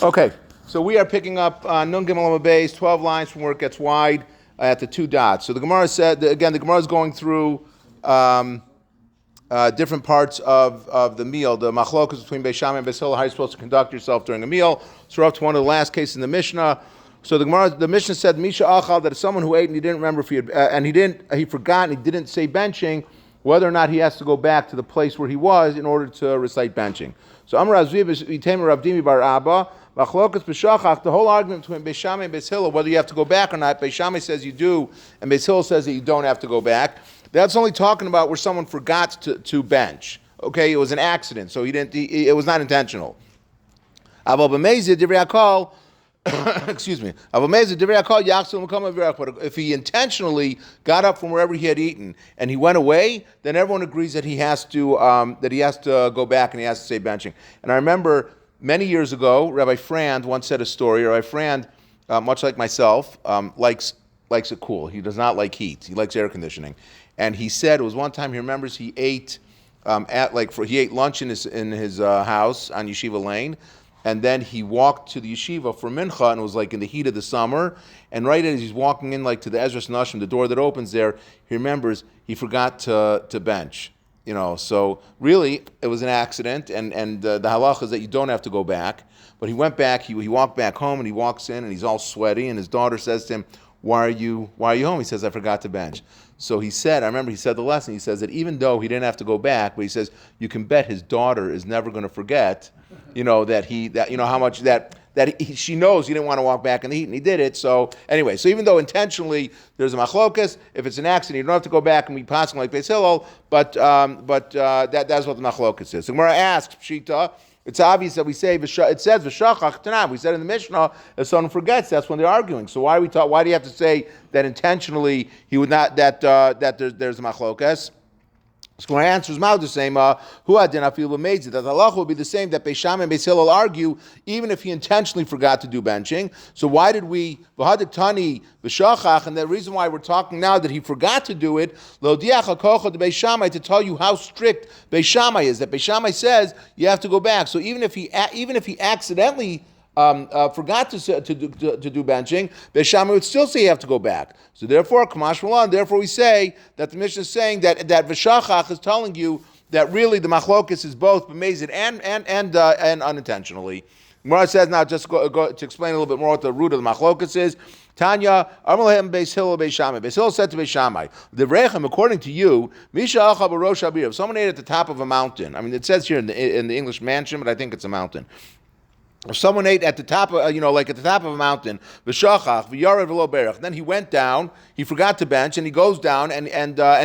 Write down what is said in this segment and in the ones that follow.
Okay, so we are picking up Nun Gimel Base, 12 lines from where it gets wide at the two dots. So the Gemara said, again, the Gemara is going through different parts of the meal. The machlokas between Beis Shammai and Beis Hillel, how you're supposed to conduct yourself during a meal. So we're up to one of the last cases in the Mishnah. So the Mishnah said, Misha Achal, that if someone who ate and he didn't remember if he had, he forgot and he didn't say benching, whether or not he has to go back to the place where he was in order to recite benching. So Amar Rav Dimi Bar Abba, Machlokas b'shachach, the whole argument between Beis Shammai and Beis Hillel, whether you have to go back or not, Beis Shammai says you do, and Beis Hillel says that you don't have to go back. That's only talking about where someone forgot to bench. Okay, it was an accident, so it was not intentional. Aval b'mezid divrei hakol, excuse me. Aval b'mezid divrei hakol yachzul m'kom havirach. But if he intentionally got up from wherever he had eaten and he went away, then everyone agrees that he has to go back and he has to say benching. And I remember many years ago, Rabbi Frand once said a story. Rabbi Frand, much like myself, likes it cool. He does not like heat. He likes air conditioning. And he said it was one time he remembers he ate he ate lunch in his house on Yeshiva Lane, and then he walked to the yeshiva for mincha, and it was like in the heat of the summer. And right as he's walking in, like to the Ezras Nashim, the door that opens there, he remembers he forgot to bench. So really it was an accident, and the halach is that you don't have to go back. But he went back. He walked back home, and he walks in, and he's all sweaty. And his daughter says to him, Why are you home? He says, I forgot to bench. So he said, I remember he said the lesson, he says that even though he didn't have to go back, but he says, you can bet his daughter is never going to forget, how much she knows he didn't want to walk back in the heat, and he did it. So anyway, so even though intentionally there's a machlokas, if it's an accident, you don't have to go back and be passing like Beis Hillel, but that's what the machlokas is. So Gemara asks, Pshita, it's obvious that we say it says v'shachach tanam. We said in the Mishnah, if someone forgets, that's when they're arguing. So why do you have to say that intentionally he would not there's a machlokas? So my answer is the same. Who hadn't I feel amazed that the halacha will be the same that Beis Shammai and Beis Hillel argue even if he intentionally forgot to do benching. So why did we v'haditani v'shachach? And the reason why we're talking now that he forgot to do it, lo diach hakocha de Beis Shammai, to tell you how strict Beis Shammai is. That Beis Shammai says you have to go back. So even if he accidentally forgot to do benching, Beis Shammai would still say you have to go back. So therefore, Kamash Malan, therefore we say that the Mishnah is saying that V'shachach is telling you that really the machlokas is both b'mezid and unintentionally. Gemara says now just go to explain a little bit more what the root of the machlokas is. Tanya, Amalehem Beis Hillel Beis Shammai. Beis Hillel said to Beis Shammai, the Rechem, according to you, Misha Acha B'Rosh Habir. If someone ate at the top of a mountain, I mean it says here in the English mansion, but I think it's a mountain. If someone ate at the top of, like at the top of a mountain, v'shachach v'yared v'lo berach, then he went down, he forgot to bench, and he goes down and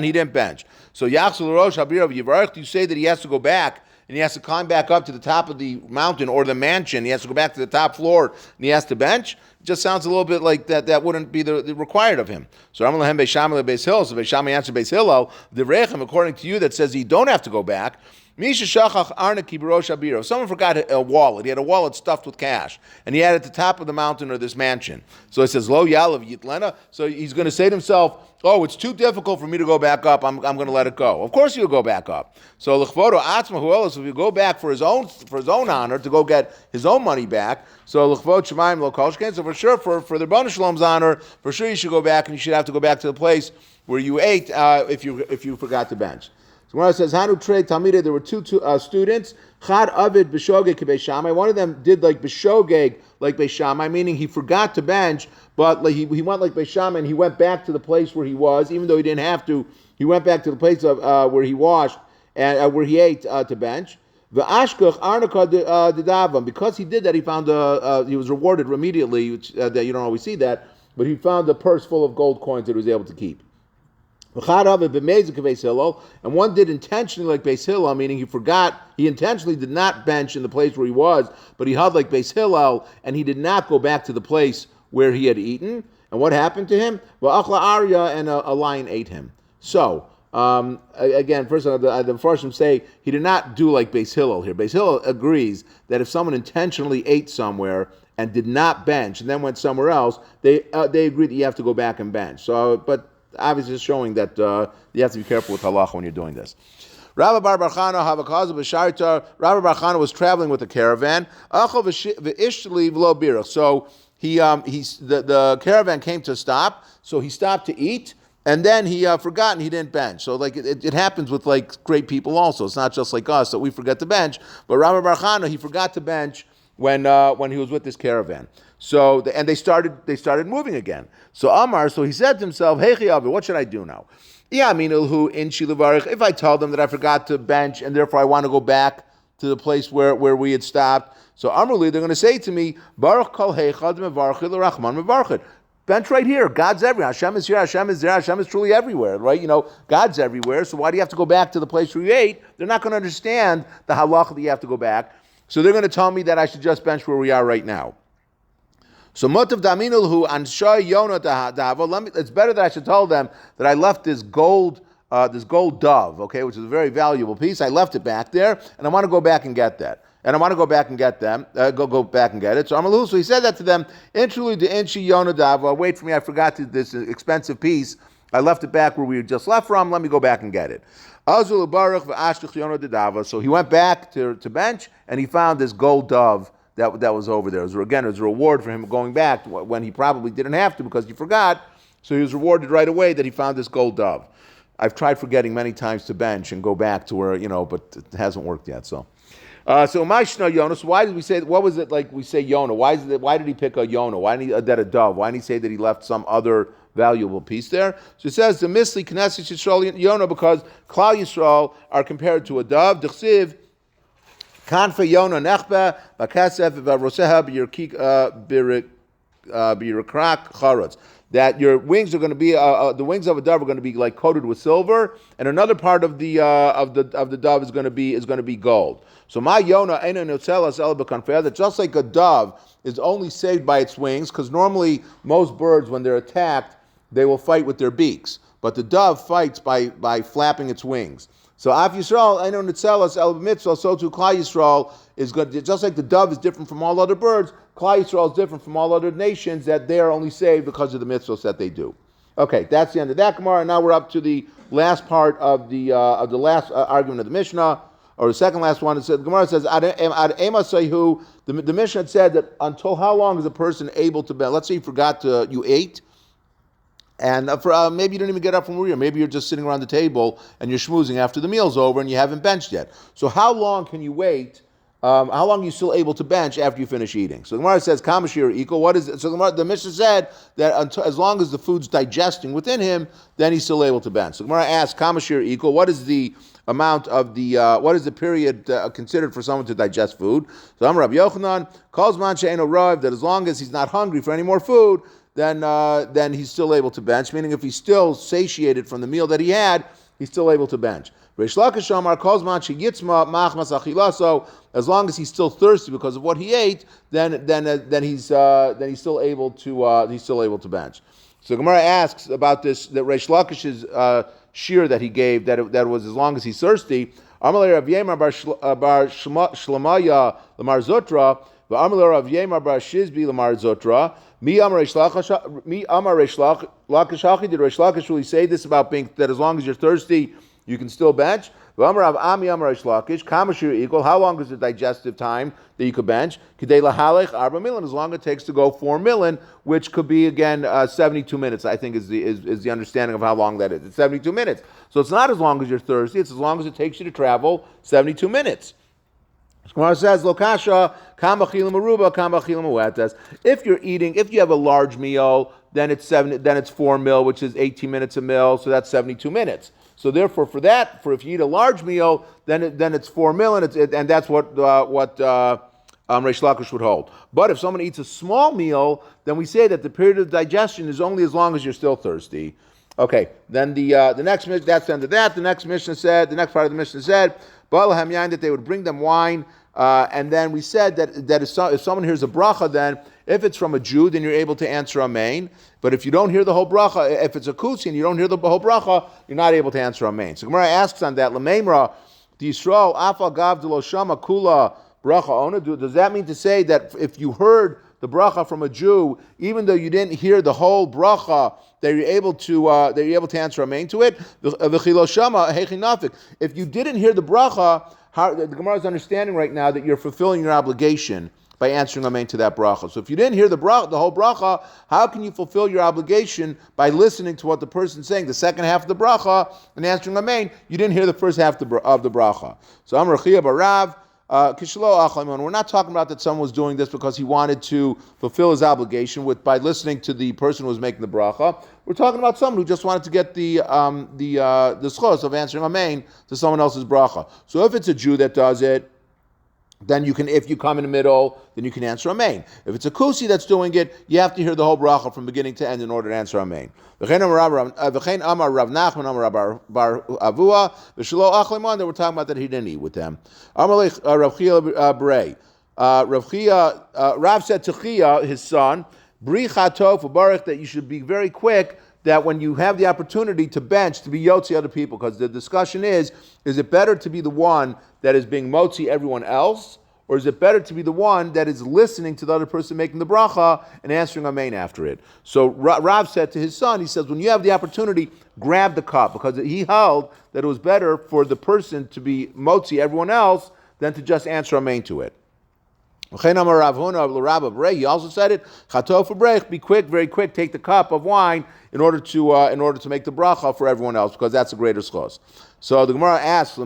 he didn't bench. So yachzul rosh habir v'yivarech, you say that he has to go back and he has to climb back up to the top of the mountain or the mansion. He has to go back to the top floor and he has to bench. It just sounds a little bit like that wouldn't be the required of him. So Amar lehem Beis Shammai Beis Hillel. So Beis Shammai answered Beis Hillel, the rechem, according to you, that says you don't have to go back. Misha shachach arnaki b'rosh habir. If someone forgot a wallet, he had a wallet stuffed with cash, and he had it at the top of the mountain or this mansion. So it says lo yalav yitlena. So he's going to say to himself, "Oh, it's too difficult for me to go back up. I'm going to let it go." Of course, he'll go back up. So l'chvodo atzma who else? If you go back for his own honor to go get his own money back. So l'chvod shemaim lo kolshken. So for sure, for the Rebbeinu Shalom's honor, for sure you should go back, and you should have to go back to the place where you ate if you forgot to bench. So when it says Hanu Trey Talmidei, there were two students. Chad Avid B'Shogeg Beis Shammai. One of them did like B'Shogeg, like Beis Shammai, meaning he forgot to bench, but like he went like Beis Shammai, and he went back to the place where he was, even though he didn't have to. He went back to the place of where he washed and where he ate to bench. V'Ashkach Arnaka Didavam. Because he did that, he found he was rewarded immediately. That you don't always see that, but he found a purse full of gold coins that he was able to keep. And one did intentionally like Beis Hillel, meaning he intentionally did not bench in the place where he was, but he held like Beis Hillel, and he did not go back to the place where he had eaten. And what happened to him? Well, Achla Arya, and a lion ate him. So, again, first the Mepharshim say he did not do like Beis Hillel here. Beis Hillel agrees that if someone intentionally ate somewhere and did not bench and then went somewhere else, they agree that you have to go back and bench. So, but obviously it's showing that you have to be careful with halacha when you're doing this. Rabbi Bar Bar Chana Havakaza B'Sharita. Rabbi Bar Chana was traveling with a caravan. Achol v'ishtli v'lo birach. So the caravan came to stop. So he stopped to eat. And then he forgot and he didn't bench. So like it happens with like great people also. It's not just like us that we forget to bench. But Rabbi Bar Chana, he forgot to bench when he was with this caravan. So and they started moving again. So Amar, so he said to himself, Hey Chiyav, what should I do now? If I tell them that I forgot to bench and therefore I want to go back to the place where we had stopped. So Amruli, they're going to say to me, Baruch kol heichad mevarchid l'rachman mevarchid. Bench right here. God's everywhere. Hashem is here. Hashem is there. Hashem is truly everywhere, right? You know, God's everywhere. So why do you have to go back to the place where you ate? They're not going to understand the halacha that you have to go back. So they're going to tell me that I should just bench where we are right now. So motiv daminulhu anshay yona dahava. It's better that I should tell them that I left this gold dove, okay, which is a very valuable piece. I left it back there, and I want to go back and get that. And I want to go back and get them. Go back and get it. So Amalu, so he said that to them. Intruly de inchi yona dava. Wait for me. I forgot this expensive piece. I left it back where we just left from. Let me go back and get it. Azul baruch v'ashlich yona dava. So he went back to bench and he found this gold dove that was over there. It was a reward for him going back when he probably didn't have to because he forgot. So he was rewarded right away that he found this gold dove. I've tried forgetting many times to bench and go back to where but it hasn't worked yet. So Ma'ishna Yonah. So why did we say? What was it like? We say Yonah. Why did he pick a Yonah? Why did a dove? Why didn't he say that he left some other valuable piece there? So it says the Misli Knesset Yisrael Yonah because Klal Yisrael are compared to a dove. D'chsiv Kanfa Yonah Nechba Bakasef V'Roseha B'Yirakrak Charatz. That your wings are going to be the wings of a dove are going to be like coated with silver, and another part of the dove is going to be gold. So my Yonah that just like a dove is only saved by its wings, because normally most birds when they're attacked they will fight with their beaks, but the dove fights by flapping its wings. So Af Yisrael Eino Nitzelas El Mitzvah, so too Klal Yisrael is good. Just like the dove is different from all other birds, Klal Yisrael is different from all other nations, that they are only saved because of the mitzvahs that they do. Okay, that's the end of that Gemara. And now we're up to the last part of the last argument of the Mishnah, or the second last one. It says, the Gemara says, the Mishnah said that until how long is a person able to bench? Let's say you ate, and maybe you didn't even get up from where you are. Maybe you're just sitting around the table and you're schmoozing after the meal's over and you haven't benched yet. So how long can you wait? How long are you still able to bench after you finish eating? So the Gemara says, Kamashir equal. What is it? So the Mishnah said that as long as the food's digesting within him, then he's still able to bench. So the Gemara asks, Kamashir equal. What is the amount of what is the period considered for someone to digest food? So Amar Rabbi Yochanan calls man she'eino rav, that as long as he's not hungry for any more food, then he's still able to bench. Meaning, if he's still satiated from the meal that he had, he's still able to bench. Reish Lakish Amar calls man sheyitzma machmas achilaso. As long as he's still thirsty because of what he ate, then he's still able to bench. So Gemara asks about this, that Reish Lakish's shear that he gave, that was as long as he's thirsty. Amalei Rav Yemar bar Shlamaya Lamar Zotra, v'Amalei Rav Yemar bar Shizbi Lamar Zotra. Mi Amar Reish Lakish Hachi. Did Reish Lakish really say this about being that as long as you're thirsty, you can still bench? V'Amar Rav Ami Amar Reish Lakish. Kamashir equal. How long is the digestive time that you could bench? Kidei lahalech arba milan. As long as it takes to go 4 milan, which could be again 72 minutes. I think is the understanding of how long that is. It's 72 minutes. So it's not as long as you're thirsty. It's as long as it takes you to travel 72 minutes. Gemara says, Lokasha, kamachilim aruba, kamachilim awetas. If you have a large meal, then it's 4 mil, which is 18 minutes a meal, so that's 72 minutes. So therefore, if you eat a large meal, then it's 4 mil, and that's what Reish Lakish would hold. But if someone eats a small meal, then we say that the period of digestion is only as long as you're still thirsty. Okay, then the next that's the end of that. The next part of the Mishnah said, that they would bring them wine, and then we said that if someone hears a bracha, then if it's from a Jew, then you're able to answer amen. But if you don't hear the whole bracha, if it's a kutzi and you don't hear the whole bracha, you're not able to answer amen. So Gemara asks on that, L'meimra, Yisrael, Afa Gav Shama Kula Bracha Ona. Does that mean to say that if you heard the bracha from a Jew, even though you didn't hear the whole bracha, that you're able to answer amen to it. If you didn't hear the bracha, the Gemara is understanding right now that you're fulfilling your obligation by answering amen to that bracha. So if you didn't hear the whole bracha, how can you fulfill your obligation by listening to what the person's saying, the second half of the bracha, and answering amen? You didn't hear the first half of the bracha. So Amar Chia Barav. We're not talking about that someone was doing this because he wanted to fulfill his obligation by listening to the person who was making the bracha. We're talking about someone who just wanted to get the schos of answering amen to someone else's bracha. So if it's a Jew that does it, then you can, if you come in the middle, then you can answer amen. If it's a kusi that's doing it, you have to hear the whole bracha from beginning to end in order to answer amen. They were talking about that he didn't eat with them. Rav said to Chia, his son, that you should be very quick, that when you have the opportunity to bench, to be yotzi other people, because the discussion is it better to be the one that is being motzi everyone else, or is it better to be the one that is listening to the other person making the bracha and answering amen after it? So Rav said to his son, he says, when you have the opportunity, grab the cup, because he held that it was better for the person to be motzi everyone else than to just answer amen to it. He also said it, be quick, very quick, take the cup of wine in order to make the bracha for everyone else, because that's a greater schos. So the Gemara asks, so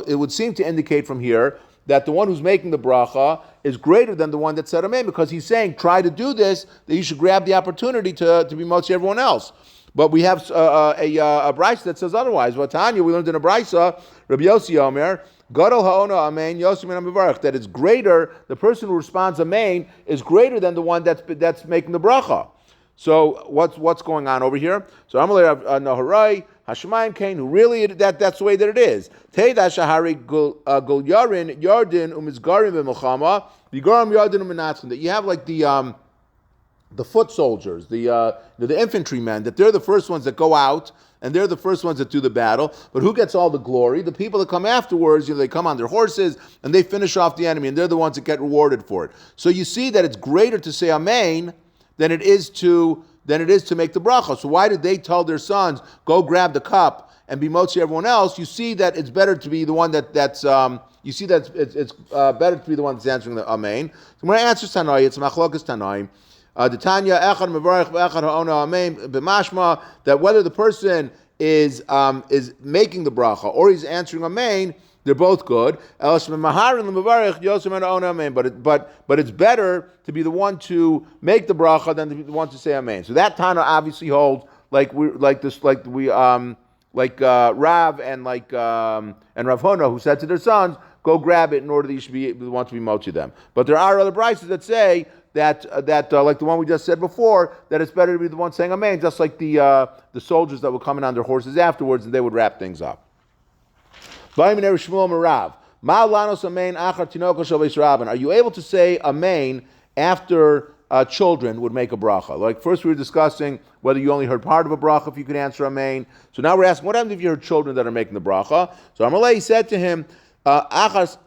it would seem to indicate from here that the one who's making the bracha is greater than the one that said amen, because he's saying, try to do this, that you should grab the opportunity to be motzi everyone else. But we have a brisa that says otherwise. Vatanya, we learned in a brisa, Rabbi Yossi Omer, Gadol ha'ona amen, Yossi min ha'mevarech, that it's greater, the person who responds amen is greater than the one that's making the bracha. So what's going on over here? So Amalei Naharai, Hashemayim Kain, who really, that's the way that it is. Teida Shahari Gul Yarin, Yardin, Umizgarim v'Milchama, Vigaram Yardin u'Menatzim, that you have like the foot soldiers, the infantrymen, that they're the first ones that go out, and they're the first ones that do the battle. But who gets all the glory? The people that come afterwards, they come on their horses, and they finish off the enemy, and they're the ones that get rewarded for it. So you see that it's greater to say amen than it is to make the bracha. So why did they tell their sons, go grab the cup and be motzi everyone else? You see that it's better to be the one that's you see that it's better to be the one that's answering the amen. So when I answer Tanai, it's machlokas Tanai. The Tanya echad mevarich v'echad ha'ona amen b'mashma, that whether the person is making the bracha or he's answering amen, they're both good. But it's better to be the one to make the bracha than to be the one to say amen. So that Tana obviously holds Rav and Rav Hona, who said to their sons, go grab it in order that you should be the one to be motzi them. But there are other brises that say that like the one we just said before, that it's better to be the one saying amen, just like the soldiers that would come in on their horses afterwards and they would wrap things up. Are you able to say amen after children would make a bracha? Like first we were discussing whether you only heard part of a bracha, if you could answer amen. So now we're asking, what happens if you heard children that are making the bracha? So Amalei said to him, Achar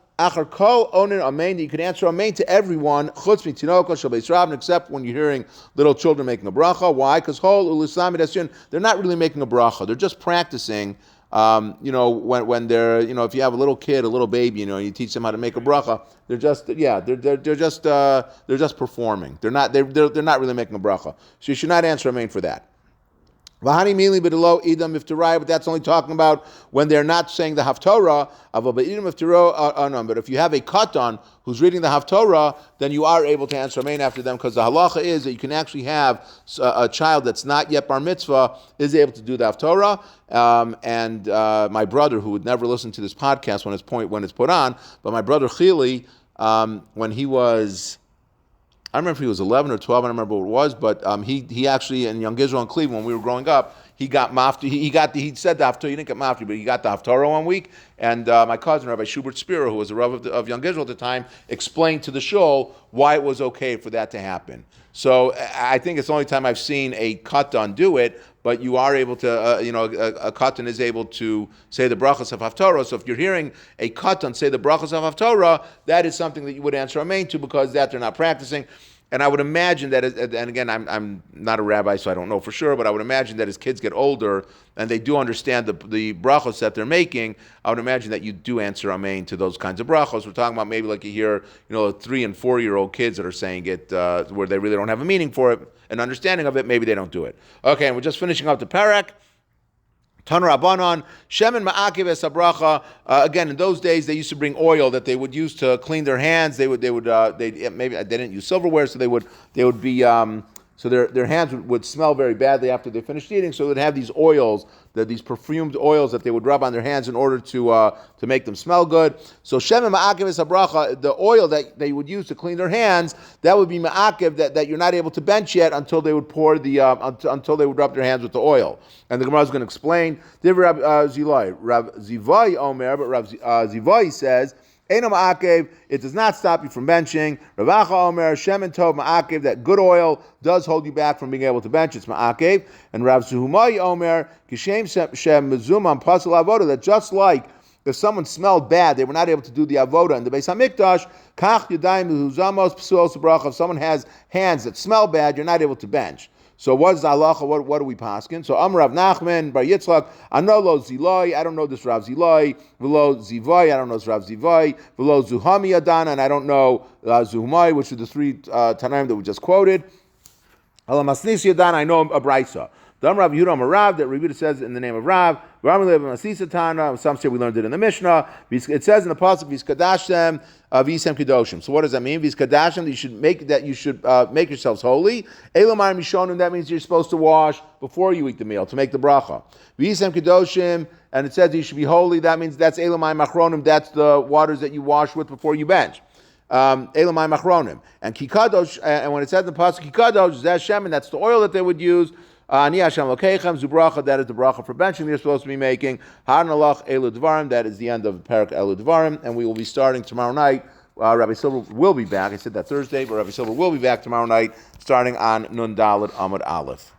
kol onin amen, that you can answer amen to everyone, chutz mitinoko shel beis rabin, except when you're hearing little children making a bracha. Why? Because whole ulislam edasun, they're not really making a bracha. They're just practicing. When they're, if you have a little kid, a little baby, you teach them how to make a bracha, they're just performing. They're not really making a bracha. So you should not answer amen for that. But that's only talking about when they're not saying the Haftorah. But if you have a katan who's reading the Haftorah, then you are able to answer amen after them, because the halacha is that you can actually have a child that's not yet bar mitzvah is able to do the Haftorah. And my brother, who would never listen to this podcast when it's put on, but my brother Chili, when he was, I don't remember if he was 11 or 12, I don't remember what it was, but he actually, in Young Israel in Cleveland, when we were growing up, he got mafti. He said the haftarah. He didn't get mafti, but he got the haftarah one week. And my cousin, Rabbi Spero, who was the Rav of Young Israel at the time, explained to the shul why it was okay for that to happen. So I think it's the only time I've seen a katan do it, but you are able to, a katan is able to say the brachos of haftorah. So if you're hearing a katan say the brachos of haftorah, that is something that you would answer amen to, because that they're not practicing. And I would imagine that, and again, I'm not a rabbi, so I don't know for sure, but I would imagine that as kids get older and they do understand the brachos that they're making, I would imagine that you do answer amen to those kinds of brachos. We're talking about maybe like you hear, 3 and 4 year old kids that are saying it where they really don't have a meaning for it, an understanding of it, maybe they don't do it. Okay, and we're just finishing up the parak. Taner Rabbanon, Shemen Ma'akiv es habracha. Again, in those days, they used to bring oil that they would use to clean their hands. Maybe they didn't use silverware, so they would be so their hands would smell very badly after they finished eating. So they'd have these oils, these perfumed oils that they would rub on their hands in order to make them smell good. So Shemen Ma'akiv es habracha, the oil that they would use to clean their hands, that would be Ma'akiv that you're not able to bench yet until they would pour until they would rub their hands with the oil. And the Gemara is going to explain. Rav Zivai Omer, but Rav Zivai says, Eino ma'akev, it does not stop you from benching. Rav Acha Omer, Shemen Tov ma'akev, that good oil does hold you back from being able to bench. It's ma'akev. And Rav Zuhumai Omer, Kishem Shem Mezumam Pasal Avoda, that just like if someone smelled bad, they were not able to do the avoda in the Beis Hamikdash. Kach Yadayim Mehuzamos Psuos Bracha. If someone has hands that smell bad, you're not able to bench. So what is the halacha? What do we paskin? So Amar Rav Nachman Bar Yitzchak, Anolo Zilai, I don't know this Rav Zilai, Velo Zivai, I don't know this Rav Zivai, Velo Zuhami Adana, and I don't know Zuhmai, which are the 3 Tanaim that we just quoted. Alamasnisi Adana, I know a Braisa. The Rav Yehuda Rav, that Rebbe says in the name of Rav. Some say we learned it in the Mishnah. It says in the pasuk, "V'skadashtem v'isem kedoshim." So what does that mean? V'skadashtem, you should make yourselves holy. Elamar mishonim, that means you're supposed to wash before you eat the meal to make the bracha. V'isem kedoshim, and it says you should be holy. That means that's elamai machronim. That's the waters that you wash with before you bench. Elamai machronim, and kikadosh. And when it says in the pasuk kikadosh, zashem, and that's the oil that they would use. Ani Hashem Lokeichem Zubracha, that is the bracha for benching you're supposed to be making. Har Nalach Elu Dvarim, that is the end of Parak Elu Dvarim, and we will be starting tomorrow night. Rabbi Silver will be back. I said that Thursday, but Rabbi Silver will be back tomorrow night, starting on Nun Dalet Amud Aleph.